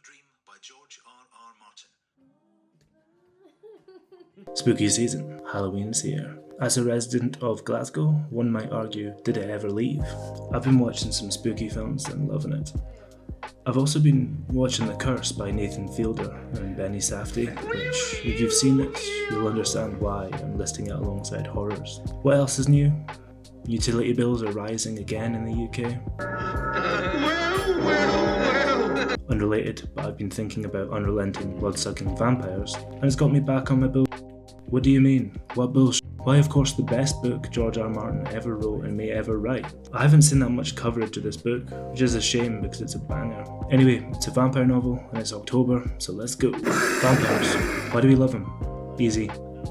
Dream by George R.R. Martin. Spooky season, Halloween's here. As a resident of Glasgow, one might argue, did it ever leave? I've been watching some spooky films and loving it. I've also been watching The Curse by Nathan Fielder and Benny Safdie, which, if you've seen it, you'll understand why I'm listing it alongside horrors. What else is new? Utility bills are rising again in the UK. Unrelated, but I've been thinking about unrelenting, blood-sucking vampires, and it's got me back on my bill. What do you mean? What bullshit? Why, of course, the best book George R. Martin ever wrote and may ever write. I haven't seen that much coverage of this book, which is a shame because it's a banger. Anyway, it's a vampire novel and it's October, so let's go. Vampires. Why do we love them? Easy.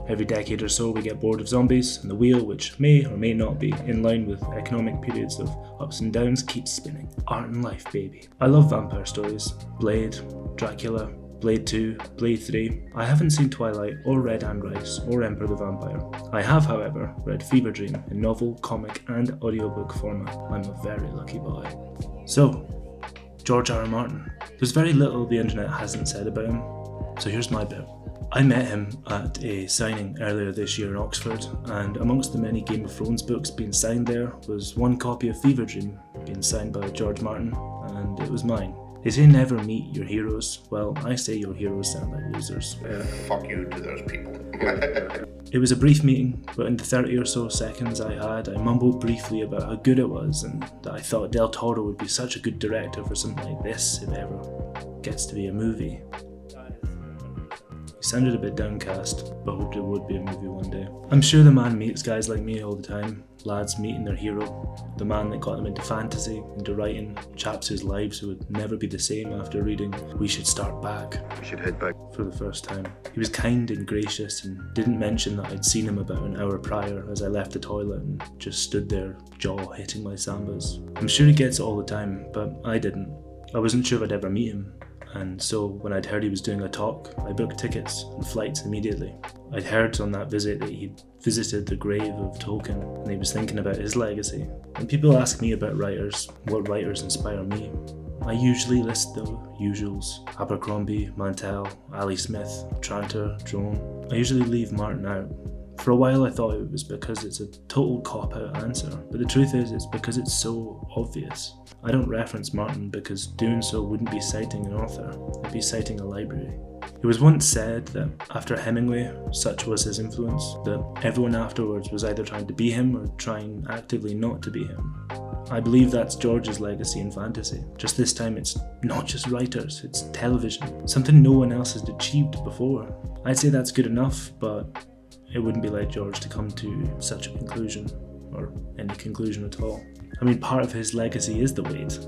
Every decade or so we get bored of zombies, and the wheel, which may or may not be in line with economic periods of ups and downs, keeps spinning. Art and life, baby. I love vampire stories. Blade, Dracula, Blade 2, Blade 3. I haven't seen Twilight or Red Anne Rice or Emperor the Vampire. I have, however, read Fever Dream in novel, comic and audiobook format. I'm a very lucky boy. So, George R. R. Martin. There's very little the internet hasn't said about him, so here's my bit. I met him at a signing earlier this year in Oxford, and amongst the many Game of Thrones books being signed there was one copy of Fever Dream being signed by George Martin, and it was mine. They say never meet your heroes. Well, I say your heroes sound like losers. Fuck you to those people. It was a brief meeting, but in the 30 or so seconds I had, I mumbled briefly about how good it was and that I thought Del Toro would be such a good director for something like this if it ever gets to be a movie. He sounded a bit downcast, but hoped it would be a movie one day. I'm sure the man meets guys like me all the time, lads meeting their hero, the man that got them into fantasy, into writing, chaps whose lives would never be the same after reading We Should Start Back. We should head back. For the first time. He was kind and gracious and didn't mention that I'd seen him about an hour prior as I left the toilet and just stood there, jaw hitting my sambas. I'm sure he gets it all the time, but I didn't. I wasn't sure if I'd ever meet him. And so when I'd heard he was doing a talk, I booked tickets and flights immediately. I'd heard on that visit that he'd visited the grave of Tolkien and he was thinking about his legacy. When people ask me about writers, what writers inspire me, I usually list the usuals: Abercrombie, Mantell, Ali Smith, Tranter, Drone. I usually leave Martin out. For a while I thought it was because it's a total cop-out answer, but the truth is it's because it's so obvious. I don't reference Martin because doing so wouldn't be citing an author, it'd be citing a library. It was once said that after Hemingway, such was his influence, that everyone afterwards was either trying to be him or trying actively not to be him. I believe that's George's legacy in fantasy. Just this time it's not just writers, it's television, something no one else has achieved before. I'd say that's good enough, but it wouldn't be like George to come to such a conclusion, or any conclusion at all. I mean, part of his legacy is the weight.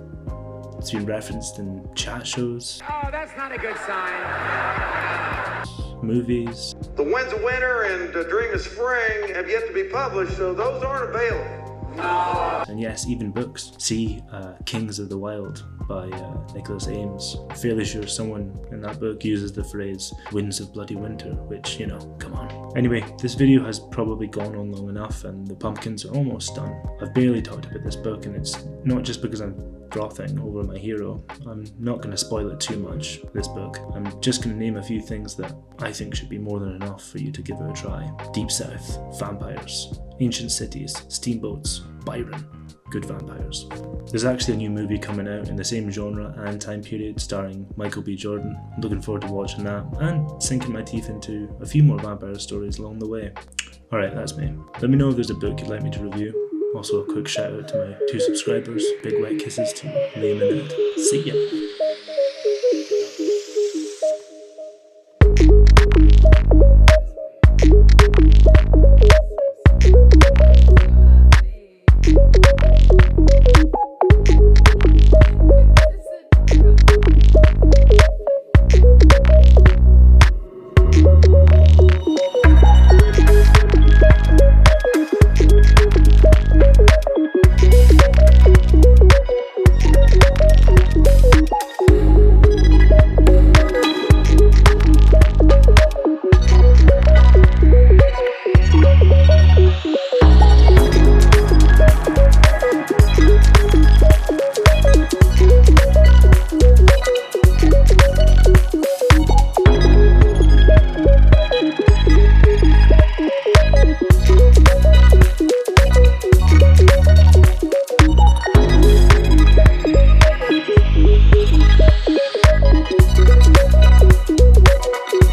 It's been referenced in chat shows. Oh, that's not a good sign. Movies. The Wind's of Winter and Dream of Spring have yet to be published, so those aren't available. And yes, even books. See Kings of the Wild by Nicholas Ames. I'm fairly sure someone in that book uses the phrase Winds of Bloody Winter, which, you know, come on. Anyway, this video has probably gone on long enough and the pumpkins are almost done. I've barely talked about this book, and it's not just because I'm frothing over my hero. I'm not going to spoil it too much, this book. I'm just going to name a few things that I think should be more than enough for you to give it a try. Deep South, vampires, ancient cities, steamboats, Byron, good vampires. There's actually a new movie coming out in the same genre and time period starring Michael B. Jordan. I'm looking forward to watching that and sinking my teeth into a few more vampire stories along the way. Alright, that's me. Let me know if there's a book you'd like me to review. Also a quick shout out to my 2 subscribers. Big wet kisses to Liam and Ed. See ya!